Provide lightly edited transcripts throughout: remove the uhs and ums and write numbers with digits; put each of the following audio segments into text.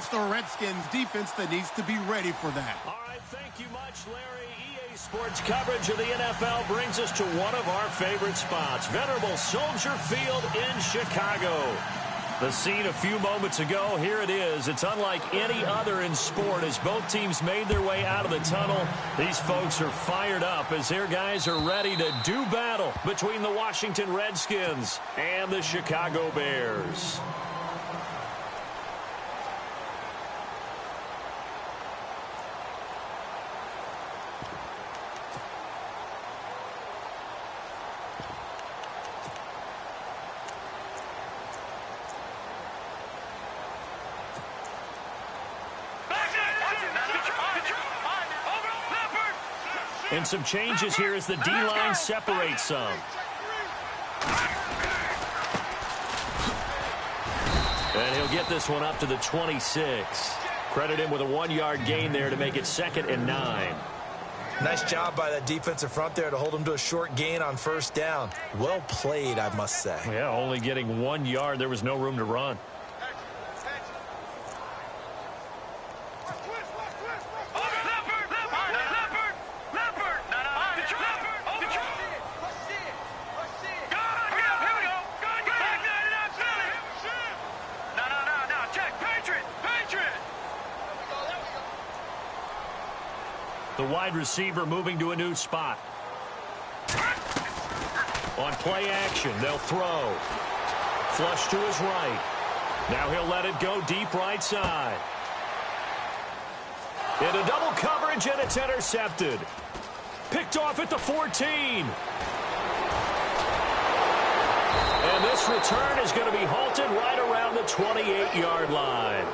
It's the Redskins defense that needs to be ready for that. All right, thank you much, Larry. EA Sports coverage of the NFL brings us to one of our favorite spots, venerable Soldier Field in Chicago. The scene a few moments ago, here it is. It's unlike any other in sport as both teams made their way out of the tunnel. These folks are fired up as their guys are ready to do battle between the Washington Redskins and the Chicago Bears. And some changes here as the D-line separates some. And he'll get this one up to the 26. Credit him with a 1-yard gain there to make it 2nd and 9. Nice job by that defensive front there to hold him to a short gain on first down. Well played, I must say. Yeah, only getting 1 yard. There was no room to run. The wide receiver moving to a new spot. On play action, they'll throw. Flush to his right. Now he'll let it go deep right side. Into double coverage, and it's intercepted. Picked off at the 14. And this return is going to be halted right around the 28-yard line.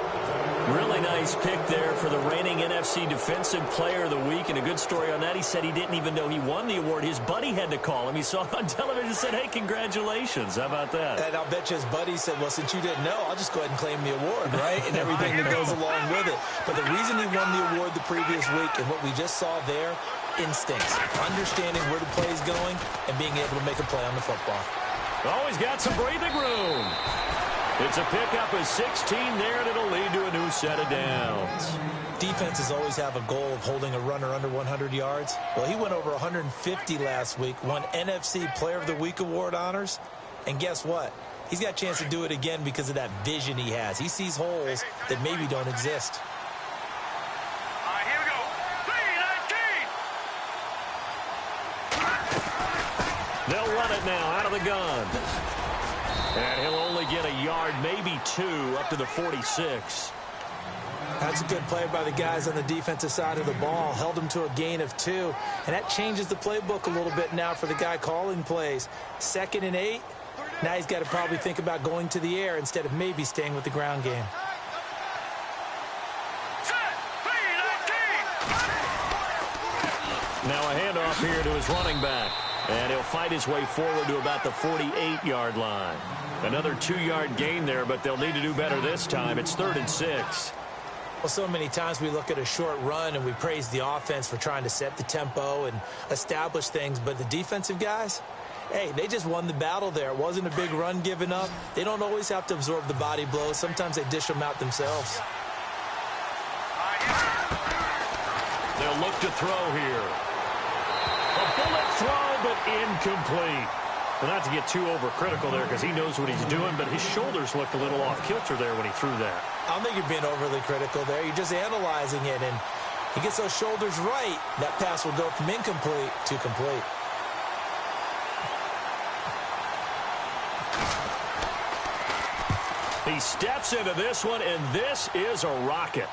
Really nice pick there for the reigning NFC Defensive Player of the Week. And a good story on that. He said he didn't even know he won the award. His buddy had to call him. He saw it on television and said, hey, congratulations. How about that? And I'll bet you his buddy said, well, since you didn't know, I'll just go ahead and claim the award, right? And everything that goes along with it. But the reason he won the award the previous week and what we just saw there, instincts, understanding where the play is going and being able to make a play on the football. Oh, he's got some breathing room. It's a pickup of 16 there, and it'll lead to a new set of downs. Defenses always have a goal of holding a runner under 100 yards. Well, he went over 150 last week, won NFC Player of the Week award honors. And guess what? He's got a chance to do it again because of that vision he has. He sees holes that maybe don't exist. All right, here we go. 3-19. They'll run it now out of the gun. And he'll only get a yard, maybe 2, up to the 46. That's a good play by the guys on the defensive side of the ball. Held him to a gain of 2. And that changes the playbook a little bit now for the guy calling plays. 2nd and 8. Now he's got to probably think about going to the air instead of maybe staying with the ground game. Now a handoff here to his running back. And he'll fight his way forward to about the 48-yard line. Another 2-yard gain there, but they'll need to do better this time. It's 3rd and 6. Well, so many times we look at a short run and we praise the offense for trying to set the tempo and establish things. But the defensive guys, hey, they just won the battle there. It wasn't a big run given up. They don't always have to absorb the body blows. Sometimes they dish them out themselves. They'll look to throw here. A bullet throw, but incomplete. Well, not to get too overcritical there because he knows what he's doing, but his shoulders looked a little off kilter there when he threw that. I don't think you're being overly critical there. You're just analyzing it, and he gets those shoulders right. That pass will go from incomplete to complete. He steps into this one, and this is a rocket.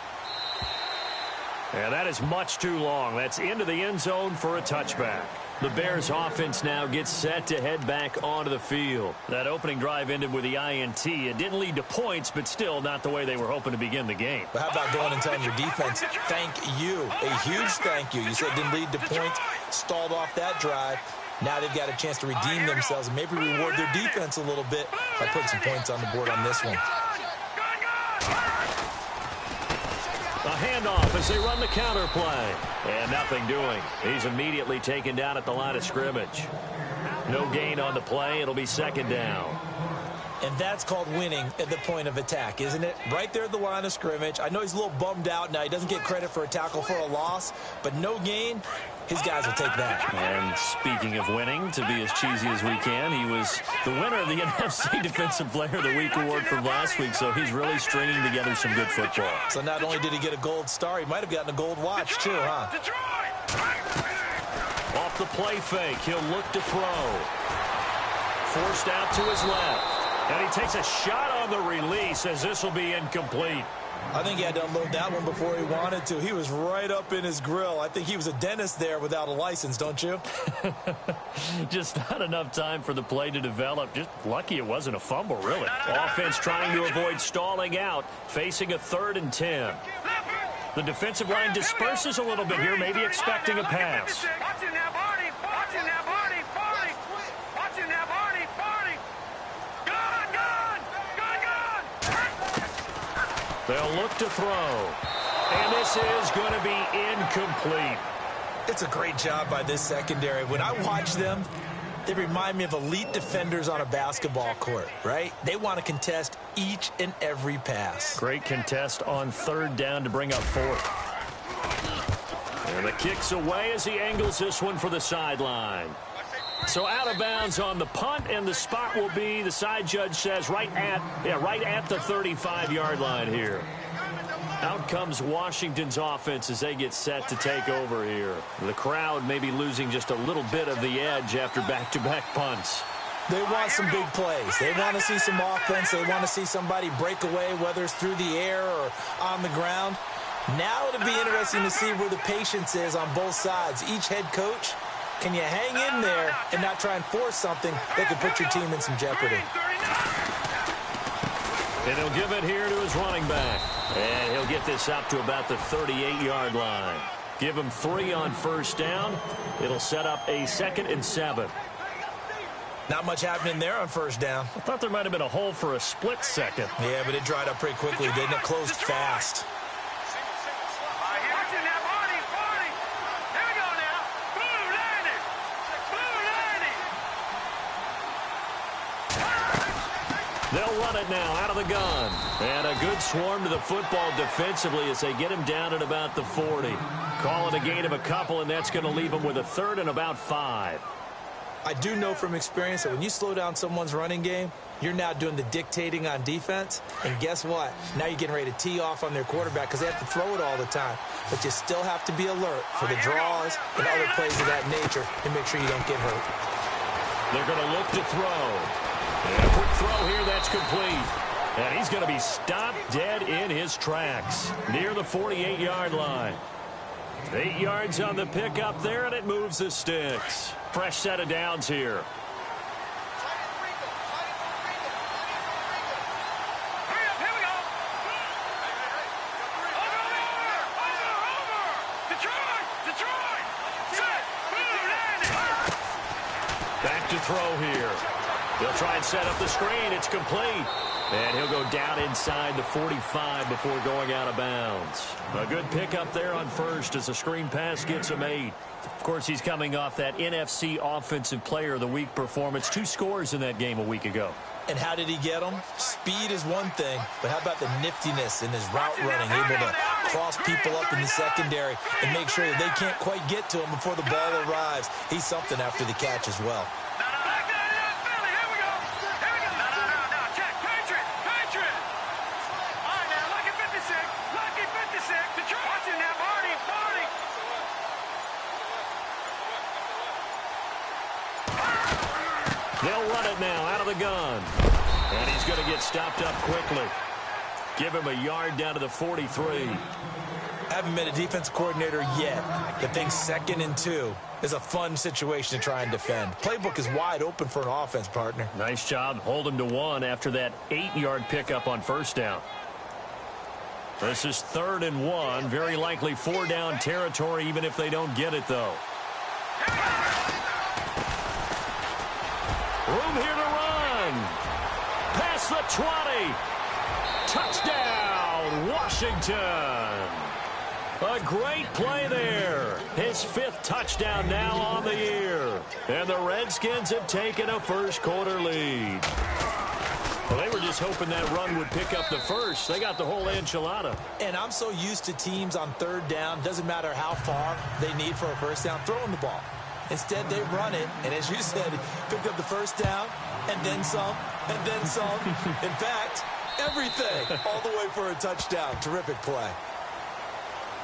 And that is much too long. That's into the end zone for a touchback. The Bears offense now gets set to head back onto the field. That opening drive ended with the INT. It didn't lead to points, but still not the way they were hoping to begin the game. But how about going and telling your defense, thank you, a huge thank you. You said it didn't lead to points, stalled off that drive. Now they've got a chance to redeem themselves and maybe reward their defense a little bit by putting some points on the board on this one. A handoff as they run the counter play. And nothing doing. He's immediately taken down at the line of scrimmage. No gain on the play. It'll be 2nd down. And that's called winning at the point of attack, isn't it? Right there at the line of scrimmage. I know he's a little bummed out now. He doesn't get credit for a tackle for a loss, but no gain, his guys will take that. And speaking of winning, to be as cheesy as we can, he was the winner of the NFC Defensive Player of the Week award from last week, so he's really stringing together some good football. So not only did he get a gold star, he might have gotten a gold watch too, huh? Off the play fake, he'll look to throw. Forced out to his left. And he takes a shot on the release as this will be incomplete. I think he had to unload that one before he wanted to. He was right up in his grill. I think he was a dentist there without a license, don't you? Just not enough time for the play to develop. Just lucky it wasn't a fumble, really. Offense trying to avoid stalling out, facing a 3rd and 10. The defensive line disperses a little bit here, maybe expecting a pass. They'll look to throw. And this is going to be incomplete. It's a great job by this secondary. When I watch them, they remind me of elite defenders on a basketball court, right? They want to contest each and every pass. Great contest on 3rd down to bring up 4th. And the kick's away as he angles this one for the sideline. So out of bounds on the punt, and the spot will be, the side judge says, right at the 35-yard line here. Out comes Washington's offense as they get set to take over here. The crowd may be losing just a little bit of the edge after back-to-back punts. They want some big plays. They want to see some offense. They want to see somebody break away, whether it's through the air or on the ground. Now it'll be interesting to see where the patience is on both sides. Each head coach, can you hang in there and not try and force something that could put your team in some jeopardy? And he'll give it here to his running back. And he'll get this up to about the 38-yard line. Give him 3 on 1st down. It'll set up a 2nd and 7. Not much happening there on 1st down. I thought there might have been a hole for a split second. Yeah, but it dried up pretty quickly, didn't it? Closed fast. They'll run it now out of the gun. And a good swarm to the football defensively as they get him down at about the 40. Call it a gain of a couple, and that's going to leave him with a 3rd and about 5. I do know from experience that when you slow down someone's running game, you're now doing the dictating on defense. And guess what? Now you're getting ready to tee off on their quarterback because they have to throw it all the time. But you still have to be alert for the draws and other plays of that nature to make sure you don't get hurt. They're going to look to throw. And a quick throw here, that's complete. And he's going to be stopped dead in his tracks near the 48-yard line. 8 yards on the pickup there, and it moves the sticks. Fresh set of downs here. Back to throw here. They'll try and set up the screen. It's complete. And he'll go down inside the 45 before going out of bounds. A good pickup there on 1st as the screen pass gets him 8. Of course, he's coming off that NFC Offensive Player of the Week performance. 2 scores in that game a week ago. And how did he get them? Speed is one thing, but how about the niftiness in his route running, able to cross people up in the secondary and make sure that they can't quite get to him before the ball arrives. He's something after the catch as well. They'll run it now out of the gun. And he's going to get stopped up quickly. Give him a yard down to the 43. Haven't been a defensive coordinator yet that thinks 2nd and 2 is a fun situation to try and defend. Playbook is wide open for an offense, partner. Nice job. Hold him to 1 after that 8-yard pickup on 1st down. This is 3rd and 1. Very likely 4-down territory even if they don't get it, though. Room here to run. Past the 20. Touchdown, Washington. A great play there. His 5th touchdown now on the year. And the Redskins have taken a first-quarter lead. Well, they were just hoping that run would pick up the first. They got the whole enchilada. And I'm so used to teams on third down, doesn't matter how far they need for a first down, throwing the ball. Instead, they run it, and as you said, picked up the first down, and then some, and then some. In fact, everything, all the way for a touchdown. Terrific play.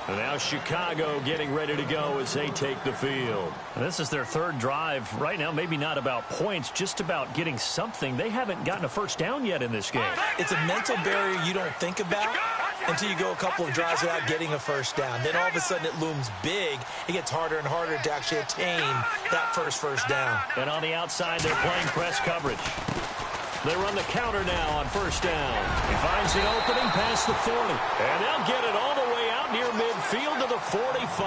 And now Chicago getting ready to go as they take the field. And this is their third drive. Right now, maybe not about points, just about getting something. They haven't gotten a first down yet in this game. It's a mental barrier you don't think about until you go a couple of drives without getting a first down. Then all of a sudden it looms big. It gets harder and harder to actually attain that first down. And on the outside, they're playing press coverage. They run the counter now on first down. He finds an opening past the 40. And they'll get it all the way out near midfield to the 45.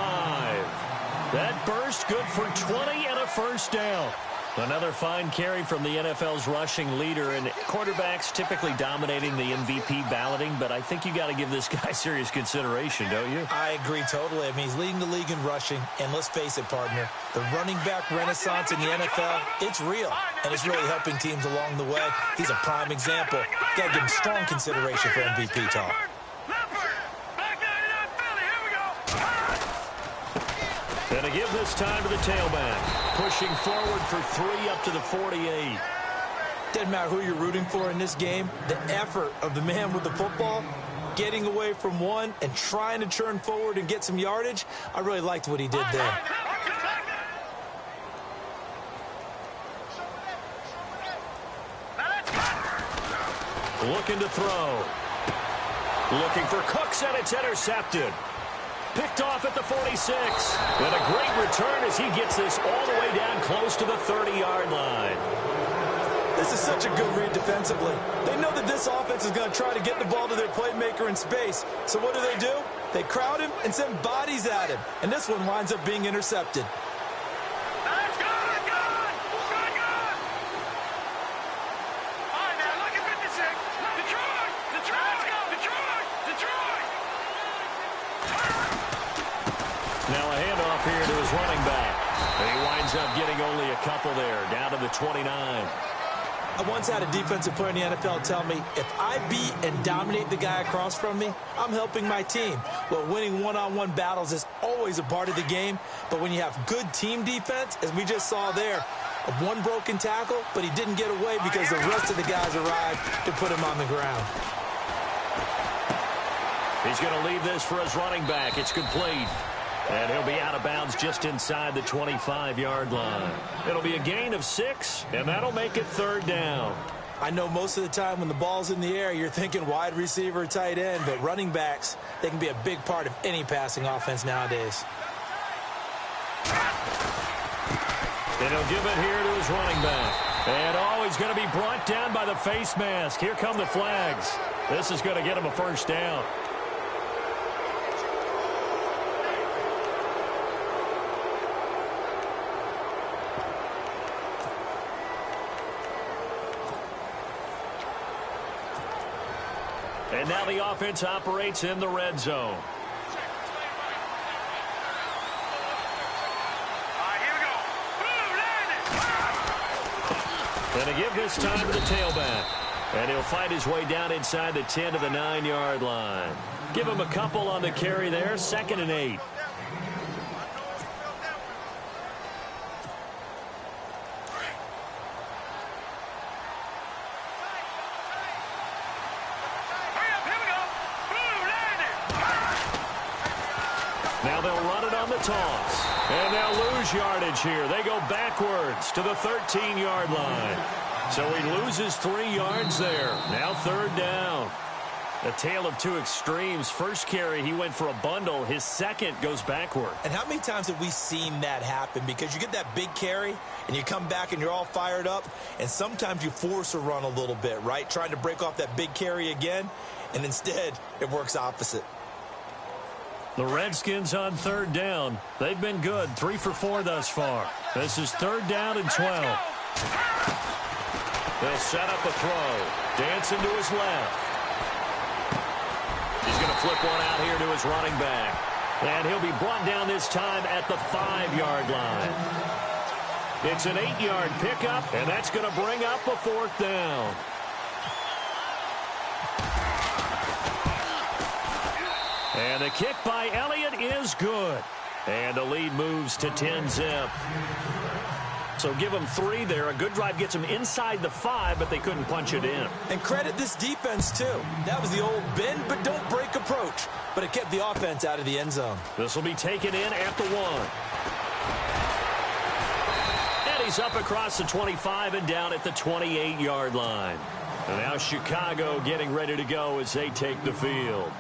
That burst good for 20 and a first down. Another fine carry from the NFL's rushing leader, and quarterbacks typically dominating the MVP balloting, but I think you got to give this guy serious consideration, don't you? I agree totally. I mean, he's leading the league in rushing, and let's face it, partner, the running back renaissance in the NFL, it's real, and it's really helping teams along the way. He's a prime example. Got to give him strong consideration for MVP talk. And to give this time to the tailback, pushing forward for 3 up to the 48. Doesn't matter who you're rooting for in this game, the effort of the man with the football, getting away from one and trying to churn forward and get some yardage, I really liked what he did there. Looking to throw. Looking for Cooks, and it's intercepted. Picked off at the 46. And a great return as he gets this all the way down close to the 30-yard line. This is such a good read defensively. They know that this offense is going to try to get the ball to their playmaker in space. So what do? They crowd him and send bodies at him. And this one winds up being intercepted. Now a handoff here to his running back. And he winds up getting only a couple there, down to the 29. I once had a defensive player in the NFL tell me, if I beat and dominate the guy across from me, I'm helping my team. Well, winning one-on-one battles is always a part of the game, but when you have good team defense, as we just saw there, one broken tackle, but he didn't get away because the rest of the guys arrived to put him on the ground. He's going to leave this for his running back. It's complete. And he'll be out of bounds just inside the 25-yard line. It'll be a gain of 6, and that'll make it 3rd down. I know most of the time when the ball's in the air, you're thinking wide receiver, tight end, but running backs, they can be a big part of any passing offense nowadays. And he'll give it here to his running back. And, he's going to be brought down by the face mask. Here come the flags. This is going to get him a 1st down. And now the offense operates in the red zone. And to give this time to the tailback. And he'll fight his way down inside the 10 to the 9-yard line. Give him a couple on the carry there, 2nd and 8. Now they'll run it on the toss. And they'll lose yardage here. They go backwards to the 13-yard line. So he loses 3 yards there. Now 3rd down. A tale of two extremes. First carry, he went for a bundle. His second goes backward. And how many times have we seen that happen? Because you get that big carry, and you come back and you're all fired up, and sometimes you force a run a little bit, right? Trying to break off that big carry again, and instead it works opposite. The Redskins on 3rd down. They've been good, 3 for 4 thus far. This is 3rd down and 12. They'll set up a throw. Dancing to his left. He's going to flip one out here to his running back. And he'll be brought down this time at the 5-yard line. It's an 8-yard pickup, and that's going to bring up a 4th down. And the kick by Elliott is good. And the lead moves to 10-zip. So give them 3 there. A good drive gets them inside the 5, but they couldn't punch it in. And credit this defense, too. That was the old bend but don't break approach. But it kept the offense out of the end zone. This will be taken in at the 1. And he's up across the 25 and down at the 28-yard line. And now Chicago getting ready to go as they take the field.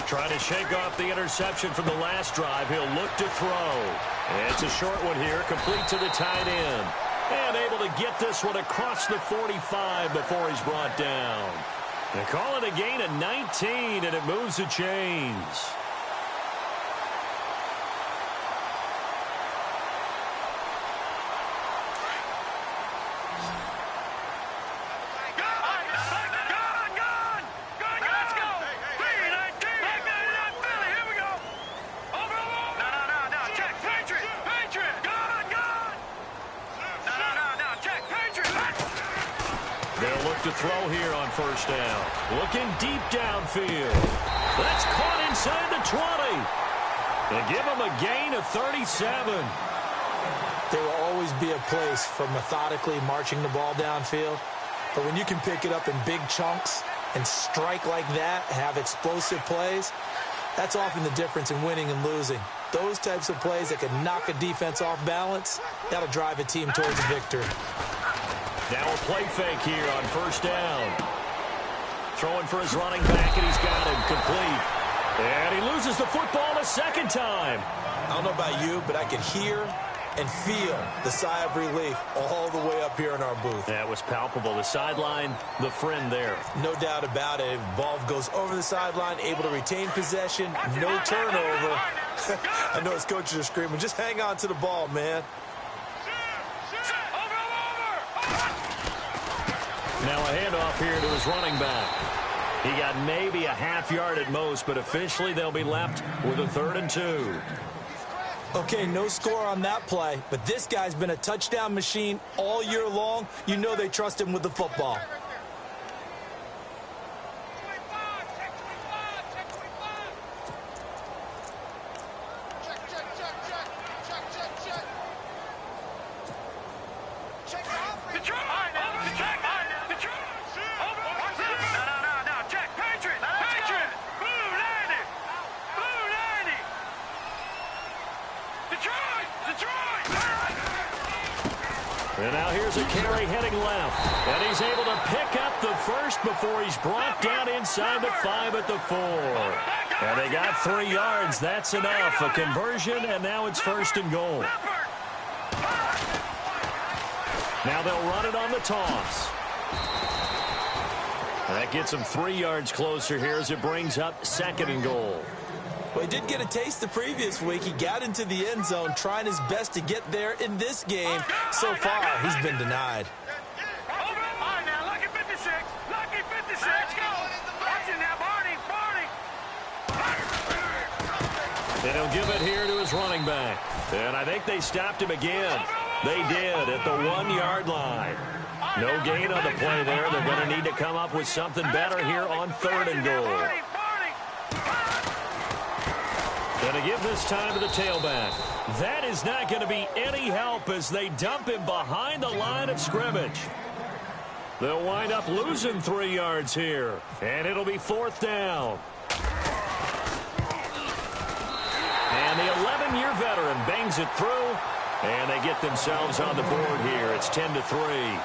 Trying to shake off the interception from the last drive. He'll look to throw. And it's a short one here, complete to the tight end. And able to get this one across the 45 before he's brought down. They call it a gain of 19, and it moves the chains. To throw here on first down. Looking deep downfield. That's caught inside the 20. They give him a gain of 37. There will always be a place for methodically marching the ball downfield. But when you can pick it up in big chunks and strike like that, have explosive plays, that's often the difference in winning and losing. Those types of plays that can knock a defense off balance, that'll drive a team towards a victory. Now a play fake here on first down. Throwing for his running back, and he's got him complete. And he loses the football a second time. I don't know about you, but I could hear and feel the sigh of relief all the way up here in our booth. That was palpable. The sideline, the friend there. No doubt about it. Ball goes over the sideline, able to retain possession, no turnover. I know his coaches are screaming, just hang on to the ball, man. Now a handoff here to his running back. He got maybe a half yard at most, but officially they'll be left with a 3rd and 2. Okay, no score on that play, but this guy's been a touchdown machine all year long. You know they trust him with the football. And now here's a carry heading left. And he's able to pick up the first before he's brought down inside the 5 at the 4. And they got 3 yards. That's enough. A conversion, and now it's 1st and goal. Now they'll run it on the toss. And that gets them 3 yards closer here as it brings up 2nd and goal. Well, he did get a taste the previous week. He got into the end zone trying his best to get there in this game. So far, he's been denied. All right, now, lucky 56. Lucky 56. Go. Watch it now, Barney. And he'll give it here to his running back. And I think they stopped him again. They did at the 1-yard line. No gain on the play there. They're going to need to come up with something better here on 3rd and goal. Going to give this time to the tailback. That is not going to be any help as they dump him behind the line of scrimmage. They'll wind up losing 3 yards here. And it'll be 4th down. And the 11-year veteran bangs it through. And they get themselves on the board here. It's 10-3.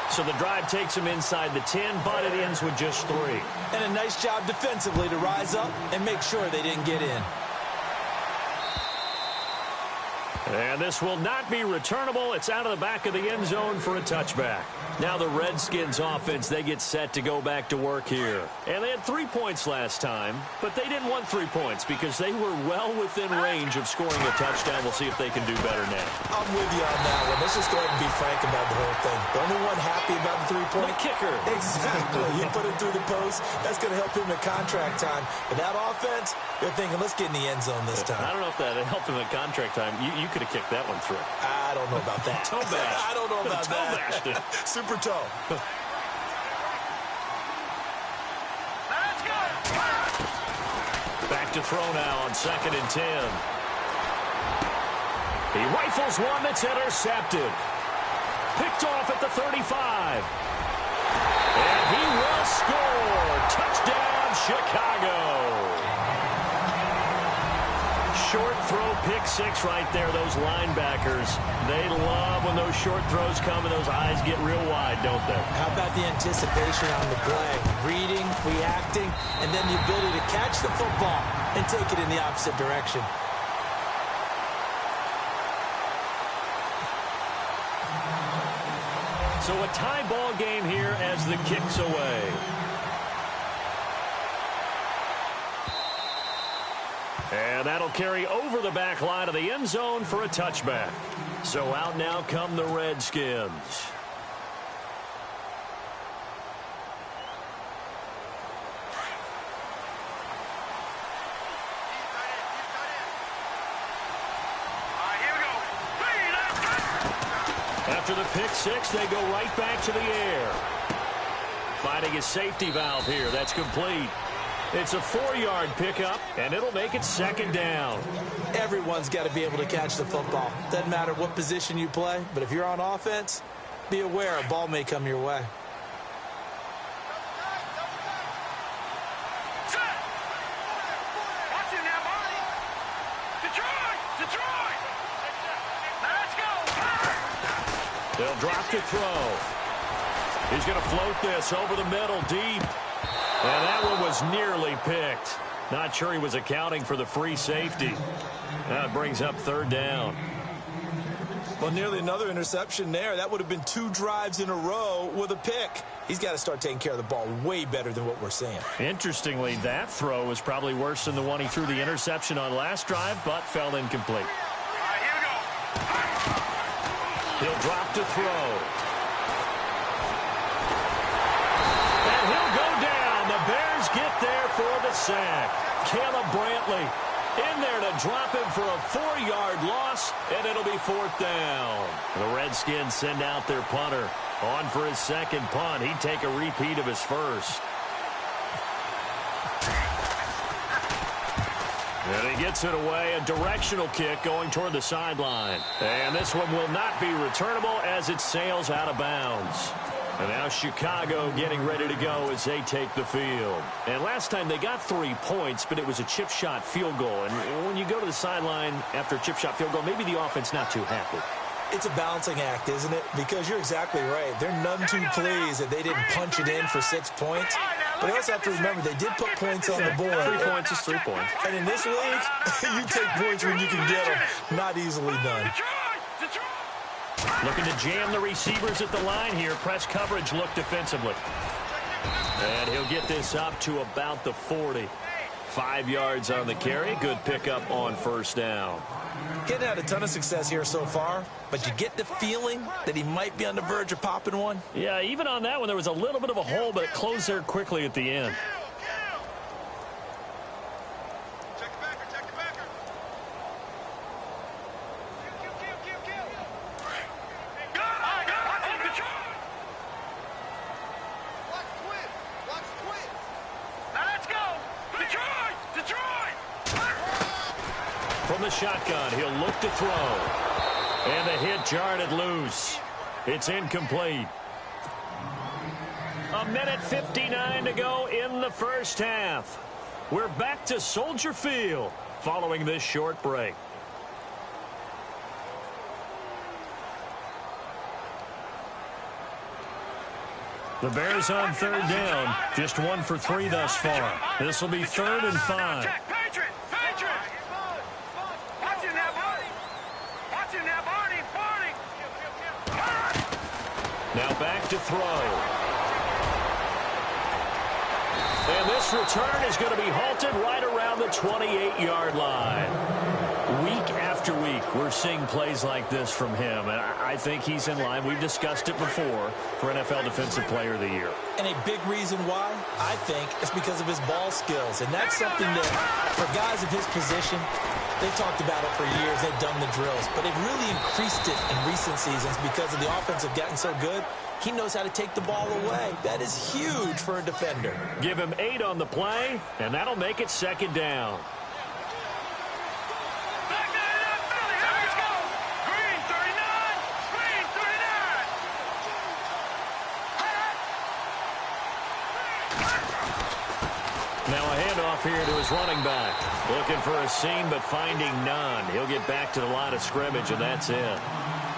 So the drive takes them inside the 10, but it ends with just 3. And a nice job defensively to rise up and make sure they didn't get in. And this will not be returnable. It's out of the back of the end zone for a touchback. Now the Redskins offense, they get set to go back to work here. And they had 3 points last time, but they didn't want 3 points because they were well within range of scoring a touchdown. We'll see if they can do better now. I'm with you on that one. Let's just go ahead and be frank about the whole thing. The only one happy about the 3-point? The kicker. Exactly. He put it through the post. That's going to help him in contract time. But that offense, they're thinking, let's get in the end zone this time. I don't know if that helped him in contract time. You could have kicked that one through. I don't know about that. Toe bash. I don't know about toe that. Bashed it. Super toe. Let's go. Back to throw now on 2nd and 10. He rifles one that's intercepted. Picked off at the 35. And he will score. Touchdown, Chicago. Short throw, pick 6 right there. Those linebackers, they love when those short throws come and those eyes get real wide, don't they? How about the anticipation on the play? Reading, reacting, and then the ability to catch the football and take it in the opposite direction. So a tie ball game here as the kick's away. And that'll carry over the back line of the end zone for a touchback. So out now come the Redskins. After the pick 6, they go right back to the air. Finding a safety valve here. That's complete. It's a 4-yard pickup, and it'll make it 2nd down. Everyone's got to be able to catch the football. Doesn't matter what position you play, but if you're on offense, be aware a ball may come your way. Watching now, Marty. Detroit! Detroit! Let's go! They'll drop to throw. He's going to float this over the middle deep. And that one was nearly picked. Not sure he was accounting for the free safety. Now it brings up 3rd down. Well, nearly another interception there. That would have been 2 drives in a row with a pick. He's got to start taking care of the ball way better than what we're seeing. Interestingly, that throw was probably worse than the one he threw the interception on last drive, but fell incomplete. All right, here we go. He'll drop to throw. And he'll go down. The Bears get there for the sack. Caleb Brantley in there to drop him for a 4-yard loss, and it'll be 4th down. The Redskins send out their punter. On for his 2nd punt. He'd take a repeat of his first. And he gets it away. A directional kick going toward the sideline. And this one will not be returnable as it sails out of bounds. And now Chicago getting ready to go as they take the field. And last time they got 3 points, but it was a chip shot field goal. And when you go to the sideline after a chip shot field goal, maybe the offense not too happy. It's a balancing act, isn't it? Because you're exactly right. They're none too pleased that they didn't punch it in for 6 points. But you also have to remember, they did put points on the board. 3 points is 3 points. And in this league, you take points when you can get them. Not easily done. Looking to jam the receivers at the line here. Press coverage look defensively. And he'll get this up to about the 40. 5 yards on the carry. Good pickup on 1st down. Getting had a ton of success here so far, but you get the feeling that he might be on the verge of popping one. Yeah, even on that one, there was a little bit of a hole, but it closed there quickly at the end. Check the backer, check the backer. Let's go! Detroit! Detroit! From the shotgun, he'll look to throw. And the hit jarred it loose. It's incomplete. 1:59 to go in the first half. We're back to Soldier Field following this short break. The Bears on 3rd down. Just 1 for 3 thus far. This will be 3rd and 5. Patriot! Patriot! Watch it now, buddy! Watch back to throw. And this return is going to be halted right around the 28-yard line. Week after week, we're seeing plays like this from him, and I think he's in line. We've discussed it before for NFL Defensive Player of the Year. And a big reason why, I think, is because of his ball skills. And that's something that, for guys of his position, they've talked about it for years. They've done the drills. But they've really increased it in recent seasons because of the offense have gotten so good. He knows how to take the ball away. That is huge for a defender. Give him 8 on the play, and that'll make it second down. Now a handoff here to his running back. Looking for a seam, but finding none. He'll get back to the line of scrimmage, and that's it.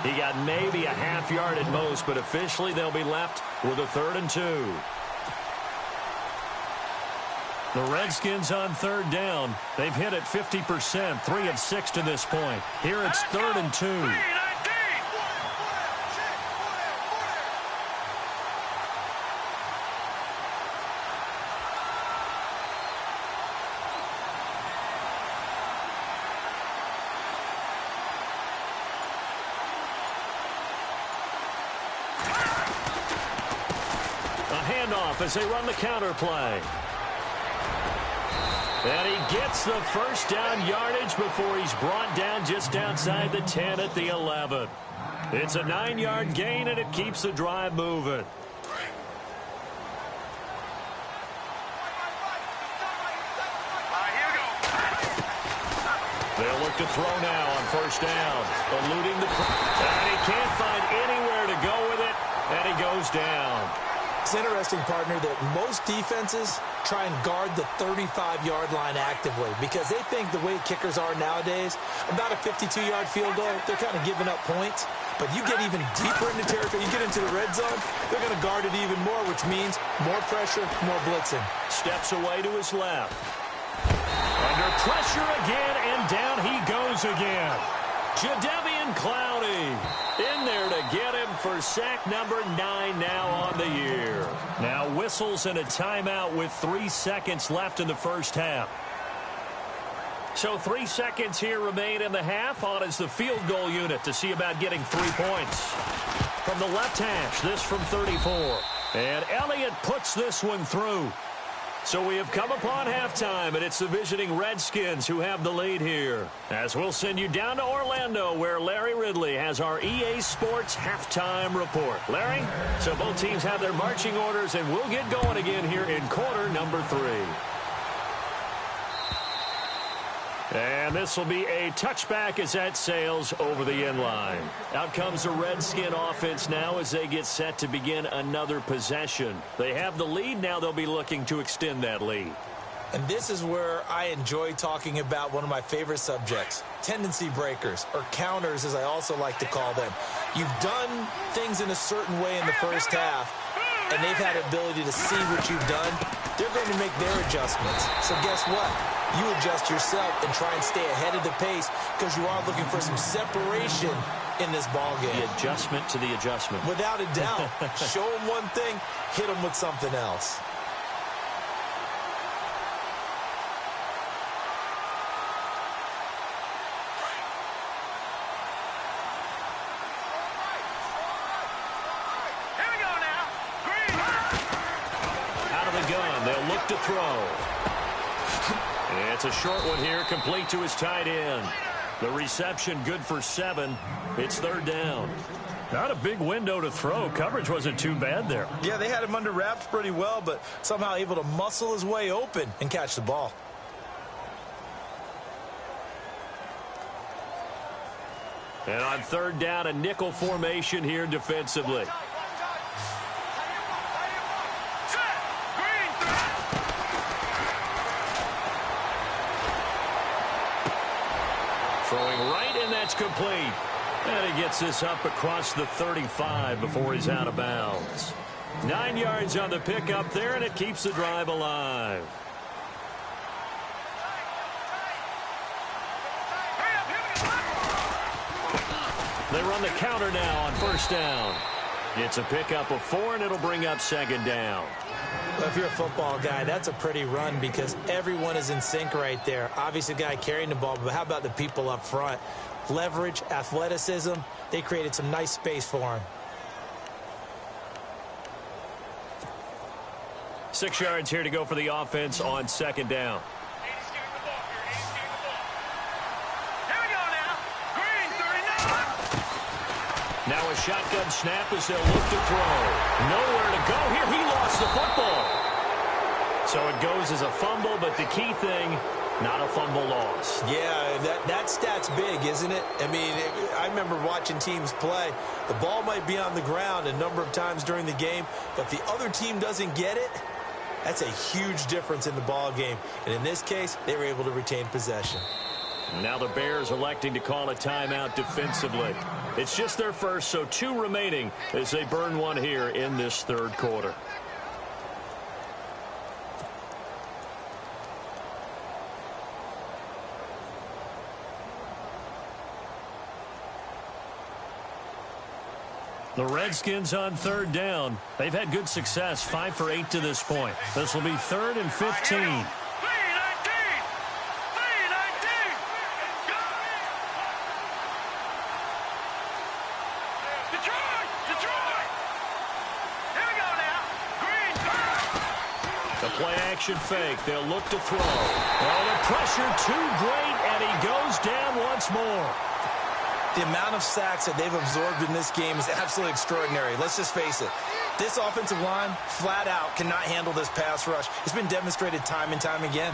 He got maybe a half yard at most, but officially they'll be left with a 3rd and 2. The Redskins on 3rd down. They've hit it 50%, 3 of 6 to this point. Here it's 3rd and 2. As they run the counter play. And he gets the first down yardage before he's brought down just outside the 10 at the 11. It's a 9-yard gain, and it keeps the drive moving. They'll look to throw now on 1st down. Eluding the... And he can't find anywhere to go with it, and he goes down. It's interesting, partner, that most defenses try and guard the 35-yard line actively because they think the way kickers are nowadays, about a 52-yard field goal, they're kind of giving up points. But you get even deeper into territory, you get into the red zone, they're going to guard it even more, which means more pressure, more blitzing. Steps away to his left. Under pressure again, and down he goes again. Jadeveon Clowney in there to get him for sack number 9 now on the year. Now whistles and a timeout with 3 seconds left in the first half. So 3 seconds here remain in the half. On is the field goal unit to see about getting 3 points. From the left hash, this from 34. And Elliott puts this one through. So we have come upon halftime, and it's the visiting Redskins who have the lead here. As we'll send you down to Orlando, where Larry Ridley has our EA Sports halftime report. Larry, so both teams have their marching orders, and we'll get going again here in quarter number 3. And this will be a touchback as that sails over the end line. Out comes the Redskin offense now as they get set to begin another possession. They have the lead. Now they'll be looking to extend that lead. And this is where I enjoy talking about one of my favorite subjects, tendency breakers, or counters as I also like to call them. You've done things in a certain way in the first half, and they've had the ability to see what you've done. They're going to make their adjustments. So guess what? You adjust yourself and try and stay ahead of the pace because you are looking for some separation in this ball game. The adjustment to the adjustment. Without a doubt. Show them one thing, hit them with something else. Here we go now. Green. Out of the gun, they'll look to throw. It's a short one here, complete to his tight end. The reception good for 7. It's 3rd down. Not a big window to throw. Coverage wasn't too bad there. Yeah, they had him under wraps pretty well, but somehow able to muscle his way open and catch the ball. And on 3rd down, a nickel formation here defensively. Throwing right, and that's complete. And he gets this up across the 35 before he's out of bounds. 9 yards on the pickup there, and it keeps the drive alive. They run the counter now on 1st down. It's a pickup of 4, and it'll bring up second down. Well, if you're a football guy, that's a pretty run because everyone is in sync right there. Obviously, the guy carrying the ball, but how about the people up front? Leverage, athleticism, they created some nice space for him. 6 yards here to go for the offense on second down. Now a shotgun snap as they'll look to throw. Nowhere to go here. He lost the football. So it goes as a fumble, but the key thing, not a fumble loss. Yeah, that stat's big, isn't it? I mean, I remember watching teams play. The ball might be on the ground a number of times during the game, but if the other team doesn't get it, that's a huge difference in the ball game. And in this case, they were able to retain possession. Now the Bears electing to call a timeout defensively. It's just their first, so 2 remaining as they burn one here in this third quarter. The Redskins on third down. They've had good success, 5 for 8 to this point. This will be 3rd and 15. Play-action fake. They'll look to throw. Oh, the pressure too great, and he goes down once more. The amount of sacks that they've absorbed in this game is absolutely extraordinary. Let's just face it. This offensive line, flat out, cannot handle this pass rush. It's been demonstrated time and time again.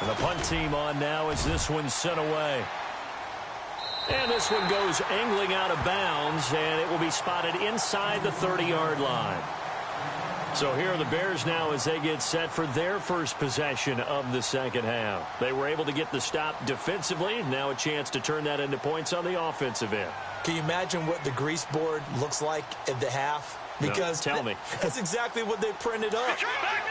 And the punt team on now as this one's sent away. And this one goes angling out of bounds, and it will be spotted inside the 30-yard line. So here are the Bears now as they get set for their first possession of the second half. They were able to get the stop defensively. Now a chance to turn that into points on the offensive end. Can you imagine what the grease board looks like at the half? Because no, tell me. That's exactly what they printed up.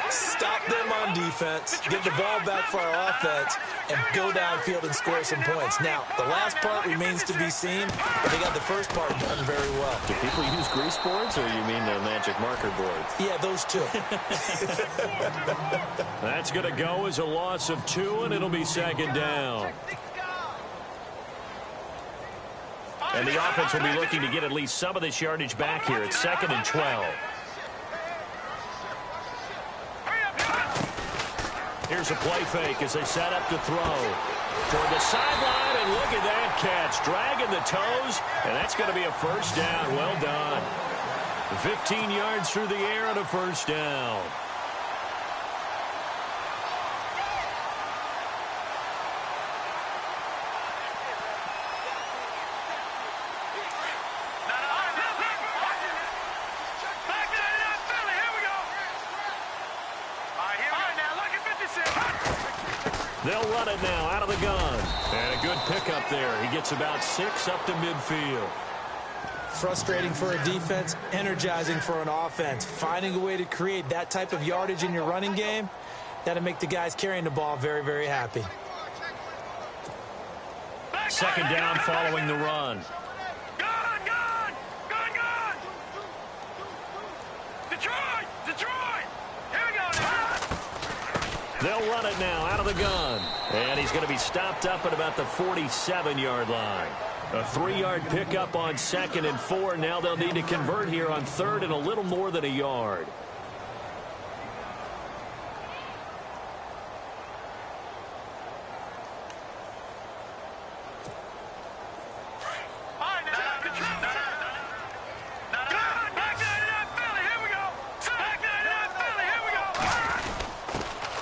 Stop them on defense, get the ball back for our offense, and go downfield and score some points. Now, the last part remains to be seen, but they got the first part done very well. Do people use grease boards, or you mean the magic marker boards? Yeah, those two. That's going to go as a loss of 2, and it'll be second down. And the offense will be looking to get at least some of this yardage back here. It's 2nd and 12. Here's a play fake as they set up to throw. Toward the sideline, and look at that catch. Dragging the toes, and that's going to be a first down. Well done. 15 yards through the air and a first down. They'll run it now out of the gun. And a good pickup there. He gets about 6 up to midfield. Frustrating for a defense, energizing for an offense. Finding a way to create that type of yardage in your running game, that'll make the guys carrying the ball very, very happy. Second down following the run. They'll run it now out of the gun. And he's going to be stopped up at about the 47-yard line. A 3-yard pickup on 2nd and 4. Now they'll need to convert here on 3rd and a little more than a yard.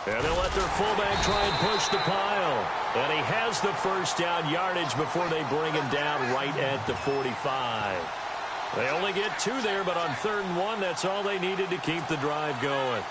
And they'll let their fullback try and push the pile. And he has the first down yardage before they bring him down right at the 45. They only get 2 there, but on 3rd and 1, that's all they needed to keep the drive going.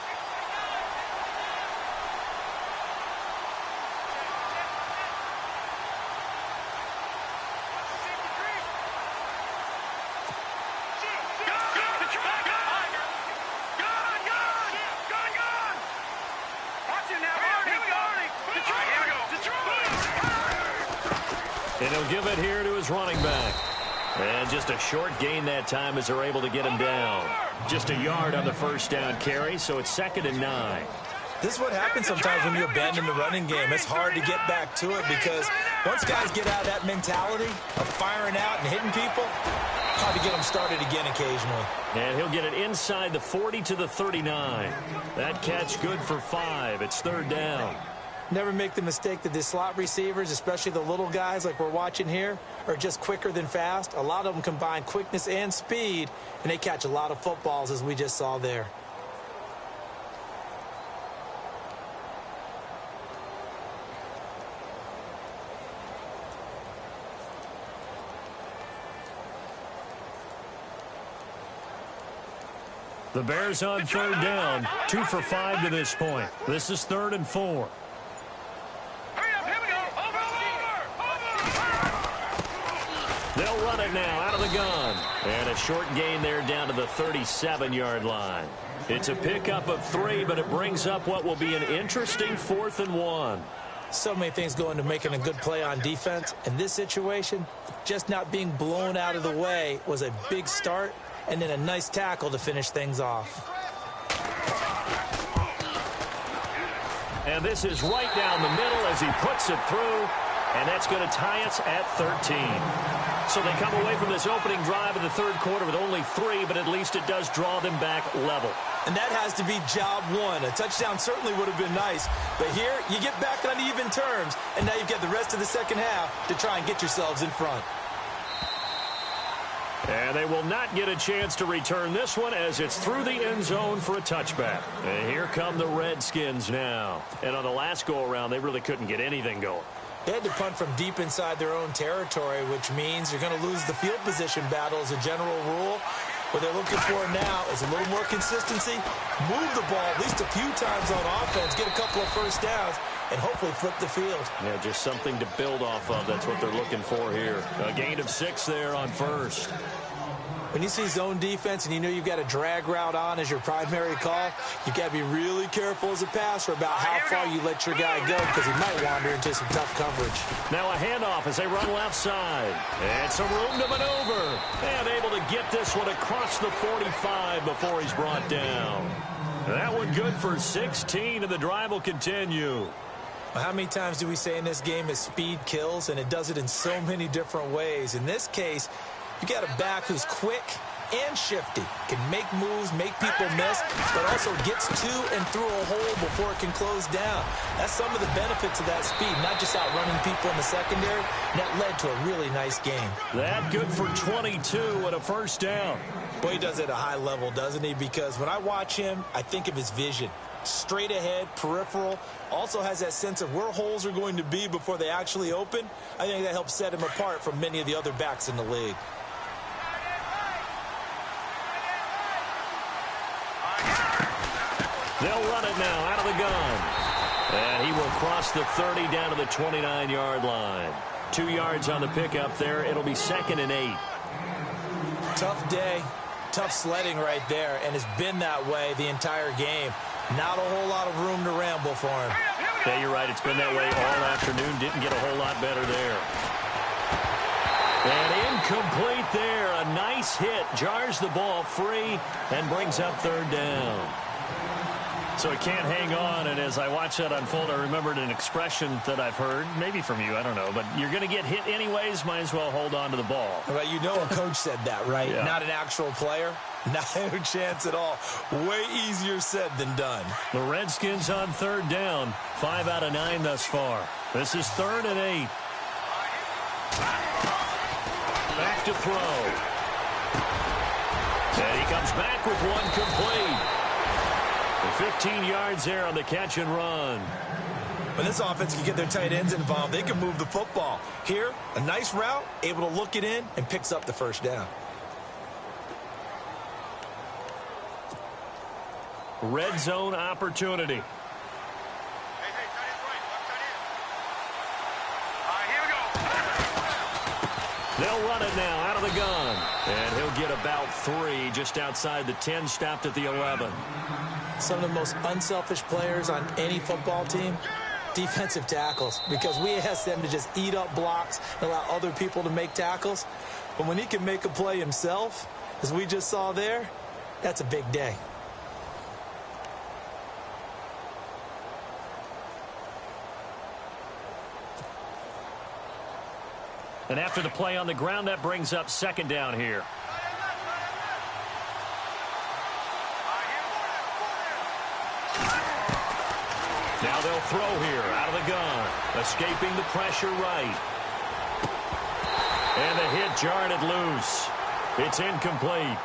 And he'll give it here to his running back. And just a short gain that time as they're able to get him down. Just a yard on the first down carry, so it's 2nd and 9. This is what happens sometimes when you abandon the running game. It's hard to get back to it because once guys get out of that mentality of firing out and hitting people, hard to get them started again occasionally. And he'll get it inside the 40 to the 39. That catch good for 5. It's 3rd down. Never make the mistake that the slot receivers, especially the little guys like we're watching here, are just quicker than fast. A lot of them combine quickness and speed, and they catch a lot of footballs, as we just saw there. The Bears on 3rd down, 2 for 5 to this point. This is 3rd and 4. They'll run it now out of the gun. And a short gain there down to the 37-yard line. It's a pickup of 3, but it brings up what will be an interesting 4th and 1. So many things go into making a good play on defense. In this situation, just not being blown out of the way was a big start, and then a nice tackle to finish things off. And this is right down the middle as he puts it through, and that's going to tie us at 13. So they come away from this opening drive in the 3rd quarter with only 3, but at least it does draw them back level. And that has to be job 1. A touchdown certainly would have been nice, but here you get back on even terms, and now you've got the rest of the second half to try and get yourselves in front. And they will not get a chance to return this one as it's through the end zone for a touchback. And here come the Redskins now. And on the last go-around, they really couldn't get anything going. They had to punt from deep inside their own territory, which means you're going to lose the field position battle as a general rule. What they're looking for now is a little more consistency, move the ball at least a few times on offense, get a couple of first downs, and hopefully flip the field. Yeah, just something to build off of. That's what they're looking for here. A gain of 6 there on first. When you see zone defense and you know you've got a drag route on as your primary call, you've got to be really careful as a passer about how far you let your guy go because he might wander into some tough coverage. Now a handoff as they run left side. And some room to maneuver. And able to get this one across the 45 before he's brought down. That one good for 16, and the drive will continue. Well, how many times do we say in this game is speed kills, and it does it in so many different ways. In this case, you got a back who's quick and shifty, can make moves, make people miss, but also gets to and through a hole before it can close down. That's some of the benefits of that speed, not just outrunning people in the secondary. And that led to a really nice game. That good for 22 and a first down. Boy, he does it at a high level, doesn't he? Because when I watch him, I think of his vision. Straight ahead, peripheral, also has that sense of where holes are going to be before they actually open. I think that helps set him apart from many of the other backs in the league. They'll run it now out of the gun. And he will cross the 30 down to the 29-yard line. 2 yards on the pickup there. It'll be 2nd and 8. Tough day, tough sledding right there, and it's been that way the entire game. Not a whole lot of room to ramble for him. Yeah, you're right. It's been that way all afternoon. Didn't get a whole lot better there. And incomplete there. A nice hit. Jars the ball free and brings up 3rd down. So it can't hang on, and as I watch that unfold, I remembered an expression that I've heard, maybe from you, I don't know, but you're going to get hit anyways, might as well hold on to the ball. Well, you know a coach said that, right? Yeah. Not an actual player. Not a chance at all. Way easier said than done. The Redskins on 3rd down, 5 out of 9 thus far. This is 3rd and 8. Back to throw. And he comes back with one complete. 15 yards there on the catch and run. When this offense can get their tight ends involved, they can move the football. Here, a nice route, able to look it in, and picks up the first down. Red zone opportunity. Here we go. They'll run it now out of the gun. And he'll get about 3 just outside the 10, stopped at the 11. Some of the most unselfish players on any football team defensive tackles, because we ask them to just eat up blocks and allow other people to make tackles. But when he can make a play himself, as we just saw there, that's a big day. And after the play on the ground, that brings up second down here. Now they'll throw here out of the gun. Escaping the pressure right. And the hit jarred it loose. It's incomplete.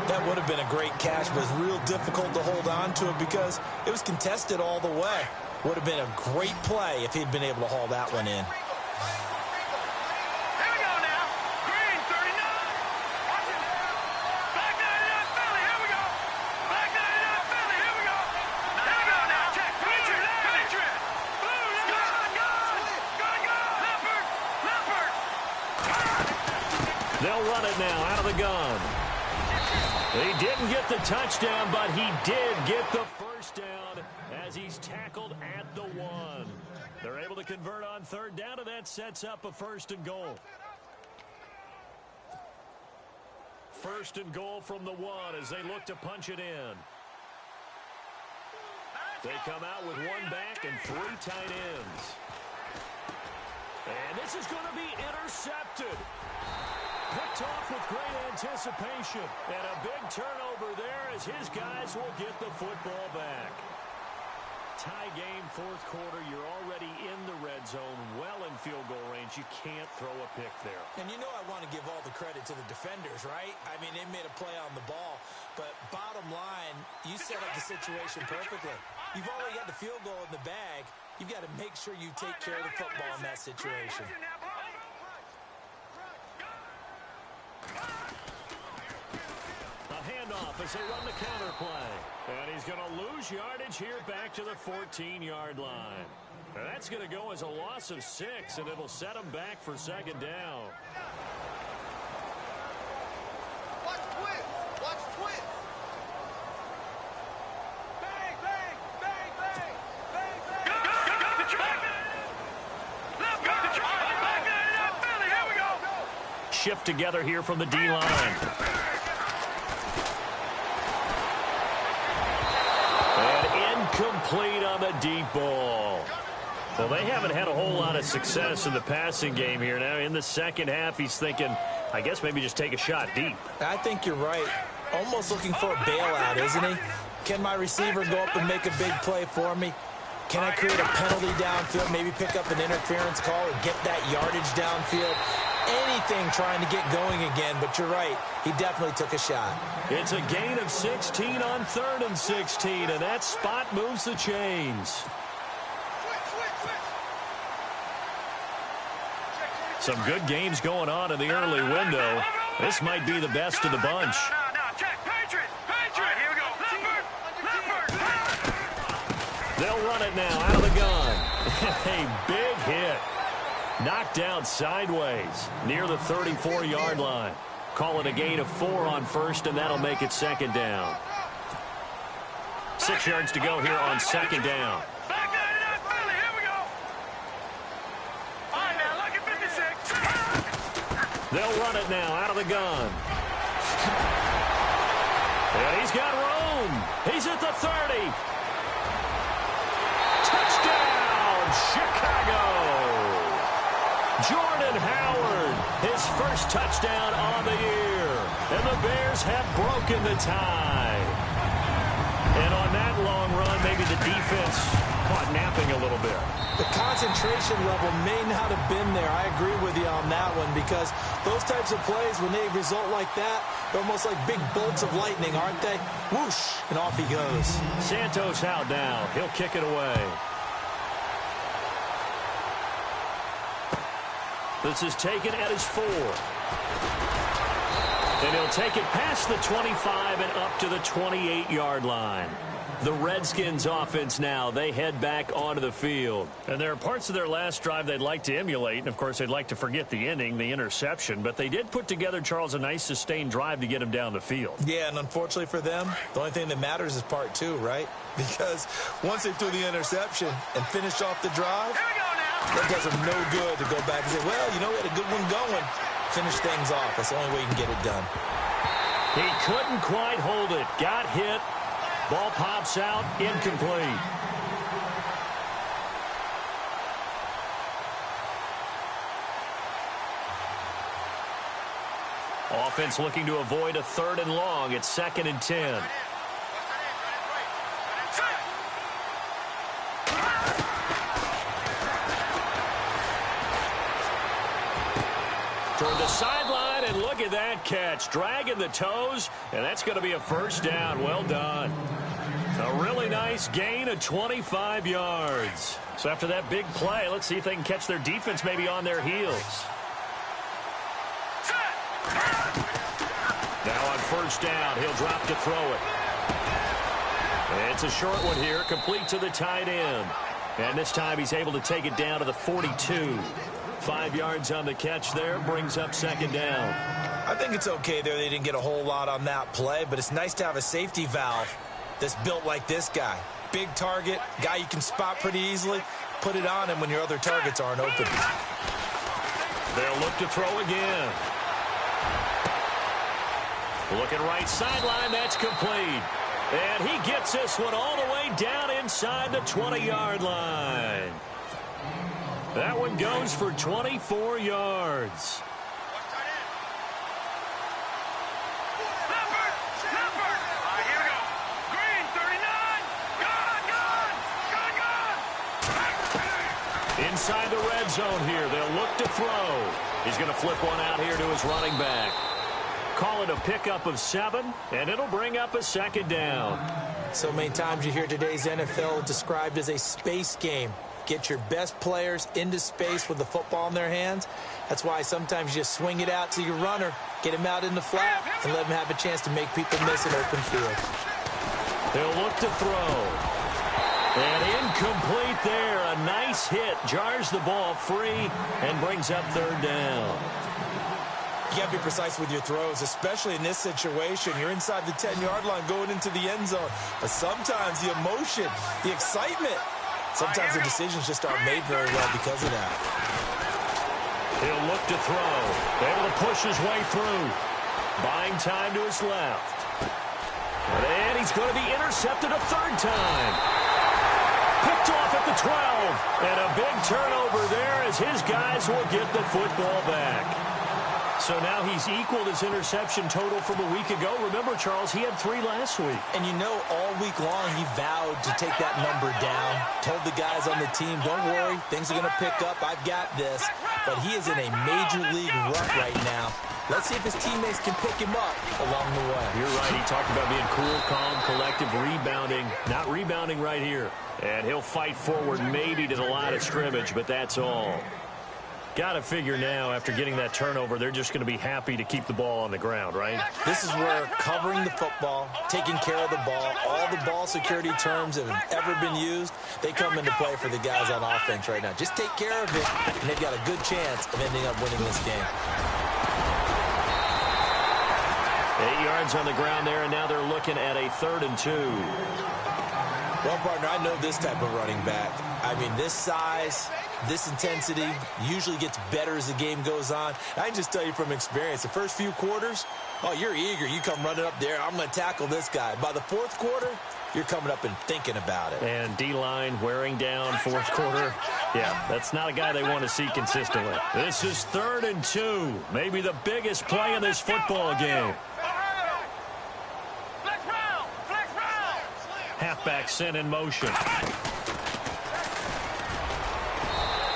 That would have been a great catch, but it's real difficult to hold on to it because it was contested all the way. Would have been a great play if he'd been able to haul that one in. They'll run it now out of the gun. He didn't get the touchdown, but he did get the first down as he's tackled at the 1. They're able to convert on third down, and that sets up a 1st and goal. 1st and goal from the 1 as they look to punch it in. They come out with 1 back and 3 tight ends. And this is going to be intercepted. Picked off with great anticipation. And a big turnover there as his guys will get the football back. Tie game, 4th quarter. You're already in the red zone, well in field goal range. You can't throw a pick there. And you know I want to give all the credit to the defenders, right? I mean, they made a play on the ball. But bottom line, you set up the situation perfectly. You've already got the field goal in the bag. You've got to make sure you take care of the football in that situation. A handoff as they run the counter play. And he's going to lose yardage here back to the 14-yard line. And that's going to go as a loss of 6, and it'll set him back for 2nd down. Watch twist. Watch twist. Bang, bang, bang, bang. Bang, bang. Got the track. Let's go. The track. Back there, Philly. Here we go. Shift together here from the D-line. Complete on the deep ball. Well, they haven't had a whole lot of success in the passing game here. Now, in the second half, he's thinking, I guess maybe just take a shot deep. I think you're right. Almost looking for a bailout, isn't he? Can my receiver go up and make a big play for me? Can I create a penalty downfield, maybe pick up an interference call and get that yardage downfield? Anything trying to get going again, but you're right. He definitely took a shot. It's a gain of 16 on 3rd and 16, and that spot moves the chains. Some good games going on in the early window. This might be the best of the bunch. They'll run it now out of the gun. A big hit. Knocked down sideways near the 34-yard line. Call it a gain of 4 on 1st, and that'll make it 2nd down. 6 yards to go here on 2nd down. They'll run it now out of the gun. And he's got room. He's at the 30. Touchdown, Chicago. Jordan Howard, his first touchdown on the year. And the Bears have broken the tie. And on that long run, maybe the defense caught napping a little bit. The concentration level may not have been there. I agree with you on that one because those types of plays, when they result like that, they're almost like big bolts of lightning, aren't they? Whoosh, and off he goes. Santos out now. He'll kick it away. This is taken at his 4. And he'll take it past the 25 and up to the 28-yard line. The Redskins offense now, they head back onto the field. And there are parts of their last drive they'd like to emulate. And, of course, they'd like to forget the ending, the interception. But they did put together, Charles, a nice sustained drive to get him down the field. Yeah, and unfortunately for them, the only thing that matters is part two, right? Because once they threw the interception and finished off the drive, that does them no good to go back and say, well, you know, we had a good one going. Finish things off. That's the only way you can get it done. He couldn't quite hold it. Got hit. Ball pops out, incomplete. Offense looking to avoid a 3rd and long. It's 2nd and 10. Toward the sideline, and look at that catch. Dragging the toes, and that's going to be a 1st down. Well done. A really nice gain of 25 yards. So after that big play, let's see if they can catch their defense maybe on their heels. Now on 1st down, he'll drop to throw it. It's a short one here, complete to the tight end. And this time he's able to take it down to the 42. 5 yards on the catch there, brings up 2nd down. I think it's okay there. They didn't get a whole lot on that play, but it's nice to have a safety valve that's built like this guy. Big target, guy you can spot pretty easily. Put it on him when your other targets aren't open. They'll look to throw again. Looking right sideline, that's complete. And he gets this one all the way down inside the 20-yard line. That one goes for 24 yards. Inside the red zone here. They'll look to throw. He's going to flip one out here to his running back. Call it a pickup of 7, and it'll bring up a 2nd down. So many times you hear today's NFL described as a space game. Get your best players into space with the football in their hands. That's why sometimes you just swing it out to your runner, get him out in the flat, and let him have a chance to make people miss an open field. They'll look to throw. And incomplete there. A nice hit. Jars the ball free and brings up 3rd down. You got to be precise with your throws, especially in this situation. You're inside the 10-yard line going into the end zone. But sometimes the emotion, the excitement, sometimes the decisions just aren't made very well because of that. He'll look to throw. Able to push his way through. Buying time to his left. And he's going to be intercepted a 3rd time. Picked off at the 12. And a big turnover there as his guys will get the football back. So now he's equaled his interception total from a week ago. Remember, Charles, he had 3 last week. And you know, all week long he vowed to take that number down. Told the guys on the team, don't worry, things are going to pick up. I've got this. But he is in a major league rut right now. Let's see if his teammates can pick him up along the way. You're right. He talked about being cool, calm, collective, rebounding. Not rebounding right here. And he'll fight forward maybe to the line of scrimmage, but that's all. Got to figure now, after getting that turnover, they're just going to be happy to keep the ball on the ground, right? This is where covering the football, taking care of the ball, all the ball security terms that have ever been used, they come into play for the guys on offense right now. Just take care of it, and they've got a good chance of ending up winning this game. 8 yards on the ground there, and now they're looking at a 3rd and 2. Well, partner, I know this type of running back. I mean, this size, this intensity usually gets better as the game goes on. I can just tell you from experience, the first few quarters, oh, you're eager. You come running up there, I'm going to tackle this guy. By the 4th quarter, you're coming up and thinking about it. And D-line wearing down 4th quarter. Yeah, that's not a guy they want to see consistently. This is 3rd and 2. Maybe the biggest play in this football game. Halfback sent in motion.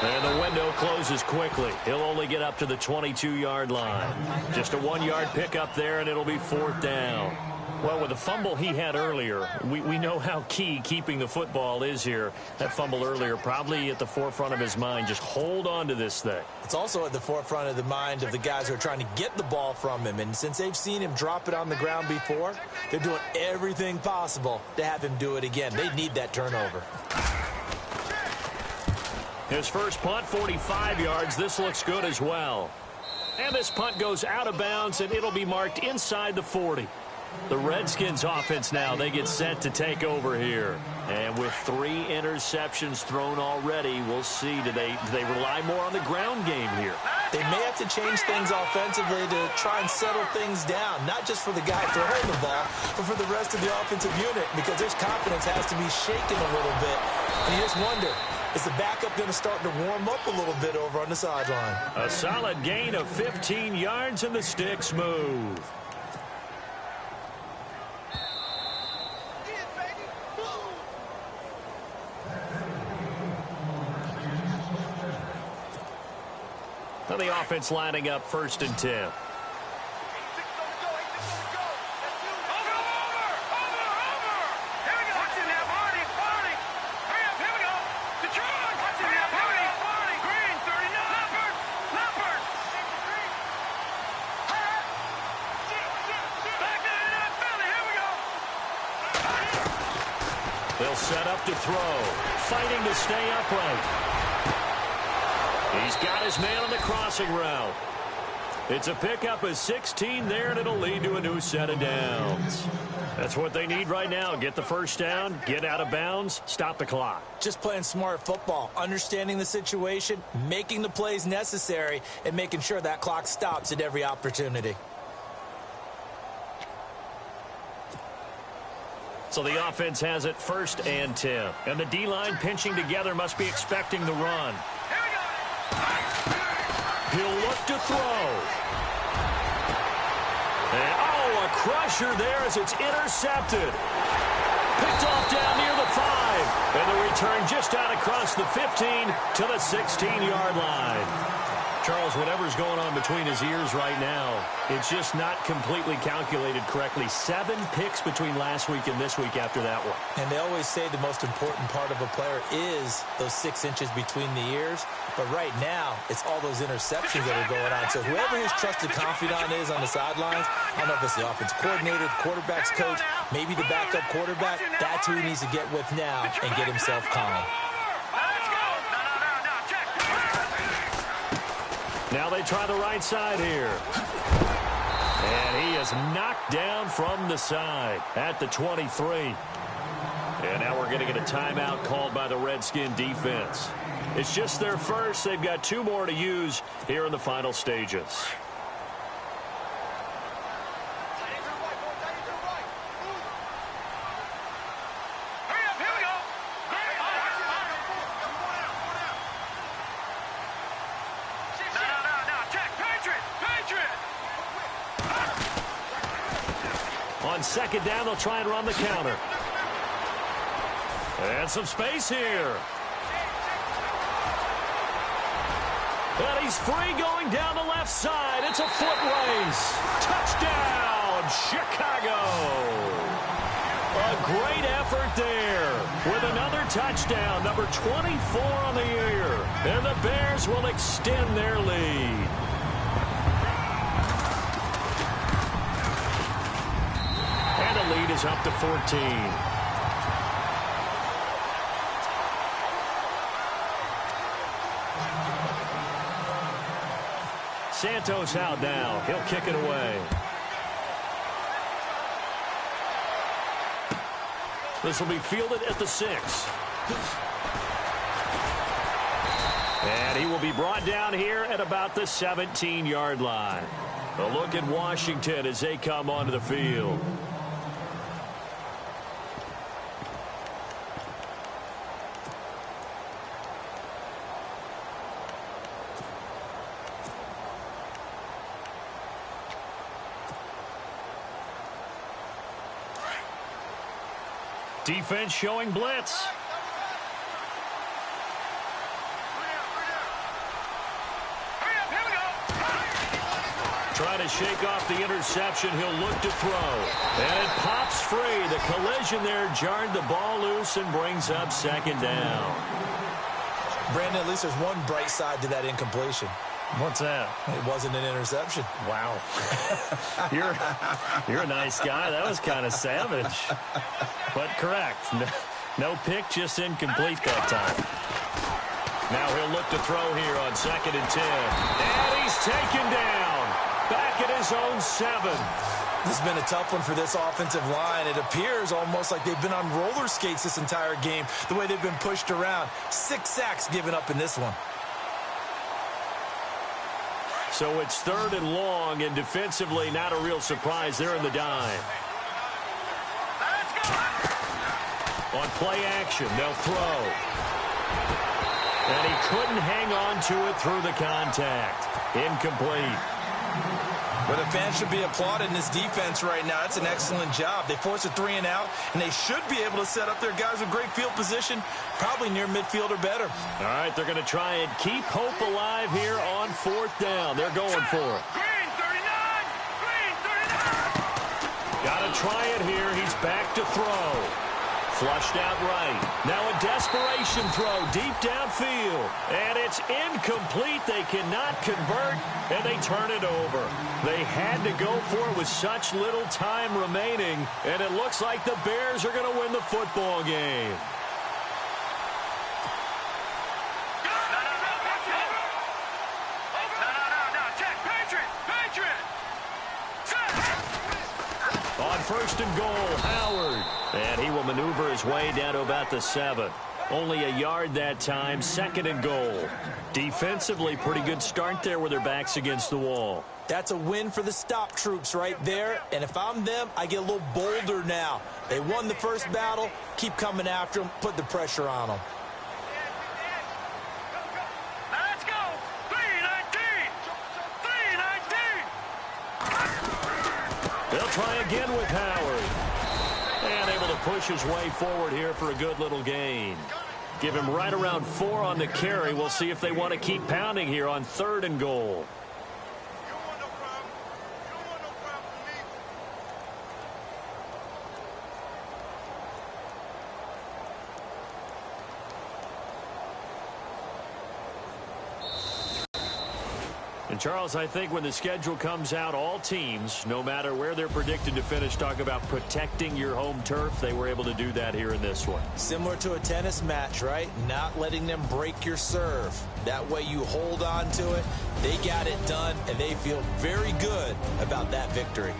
And the window closes quickly. He'll only get up to the 22-yard line. Just a 1-yard pickup there, and it'll be 4th down. Well, with the fumble he had earlier, we know how key keeping the football is here. That fumble earlier probably at the forefront of his mind. Just hold on to this thing. It's also at the forefront of the mind of the guys who are trying to get the ball from him. And since they've seen him drop it on the ground before, they're doing everything possible to have him do it again. They need that turnover. His first punt, 45 yards. This looks good as well. And this punt goes out of bounds, and it'll be marked inside the 40. The Redskins offense now, they get set to take over here. And with 3 interceptions thrown already, we'll see. Do they rely more on the ground game here? They may have to change things offensively to try and settle things down, not just for the guy throwing the ball, but for the rest of the offensive unit, because their confidence has to be shaken a little bit. And you just wonder, is the backup going to start to warm up a little bit over on the sideline? A solid gain of 15 yards, and the sticks move. Well, the offense lining up 1st and 10. They'll set up to throw, fighting to stay upright. He's got his man on the crossing route. It's a pickup of 16 there, and it'll lead to a new set of downs. That's what they need right now. Get the first down, get out of bounds, stop the clock. Just playing smart football, understanding the situation, making the plays necessary, and making sure that clock stops at every opportunity. So the offense has it 1st and 10. And the D-line pinching together must be expecting the run. He'll look to throw. And, a crusher there as it's intercepted. Picked off down near the 5. And the return just out across the 15 to the 16-yard line. Charles, whatever's going on between his ears right now, it's just not completely calculated correctly. 7 picks between last week and this week after that one. And they always say the most important part of a player is those 6 inches between the ears. But right now, it's all those interceptions that are going on. So whoever his trusted confidant is on the sidelines, I don't know if it's the offense coordinator, the quarterback's coach, maybe the backup quarterback, that's who he needs to get with now and get himself calm. Now they try the right side here. And he is knocked down from the side at the 23. And now we're going to get a timeout called by the Redskin defense. It's just their first. They've got 2 more to use here in the final stages. On 2nd down, they'll try and run the counter. And some space here. And he's free going down the left side. It's a foot race. Touchdown, Chicago. A great effort there with another touchdown, number 24 on the year. And the Bears will extend their lead. And the lead is up to 14. Santos out now. He'll kick it away. This will be fielded at the 6. And he will be brought down here at about the 17-yard line. A look at Washington as they come onto the field. Defense showing blitz. Trying to shake off the interception. He'll look to throw. And it pops free. The collision there jarred the ball loose and brings up second down. Brandon, at least there's one bright side to that incompletion. What's that? It wasn't an interception. Wow. You're a nice guy. That was kind of savage. But correct. No pick, just incomplete that time. Now he'll look to throw here on 2nd and 10. And he's taken down. Back at his own 7. This has been a tough one for this offensive line. It appears almost like they've been on roller skates this entire game, the way they've been pushed around. 6 sacks given up in this one. So it's 3rd and long, and defensively not a real surprise there in the dime. On play action, they'll throw. And he couldn't hang on to it through the contact. Incomplete. Well, the fans should be applauding this defense right now. It's an excellent job. They force a 3 and out, and they should be able to set up their guys with great field position, probably near midfield or better. All right, they're going to try and keep hope alive here on 4th down. They're going for it. Green 39! Green 39! Got to try it here. He's back to throw. Flushed out right. Now a desperation throw deep downfield. And it's incomplete. They cannot convert, and they turn it over. They had to go for it with such little time remaining, and it looks like the Bears are going to win the football game. On 1st and goal, Howard. And he will maneuver his way down to about the 7. Only a yard that time, 2nd and goal. Defensively, pretty good start there with their backs against the wall. That's a win for the stop troops right there. And if I'm them, I get a little bolder now. They won the first battle. Keep coming after them. Put the pressure on them. Let's go! 319! 319! They'll try again with Howard. And able to push his way forward here for a good little gain. Give him right around 4 on the carry. We'll see if they want to keep pounding here on 3rd and goal. And, Charles, I think when the schedule comes out, all teams, no matter where they're predicted to finish, talk about protecting your home turf. They were able to do that here in this one. Similar to a tennis match, right? Not letting them break your serve. That way you hold on to it. They got it done, and they feel very good about that victory.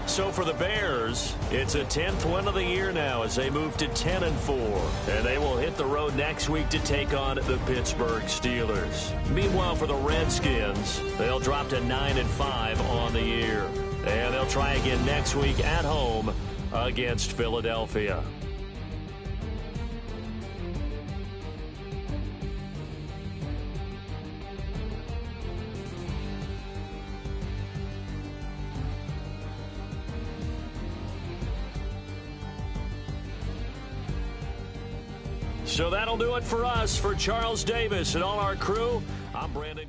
So for the Bears, it's a 10th win of the year now as they move to 10-4. And they will hit the road next week to take on the Pittsburgh Steelers. Meanwhile, for the Redskins, they'll drop to 9-5 on the year. And they'll try again next week at home against Philadelphia. So that'll do it for us. For Charles Davis and all our crew, I'm Brandon.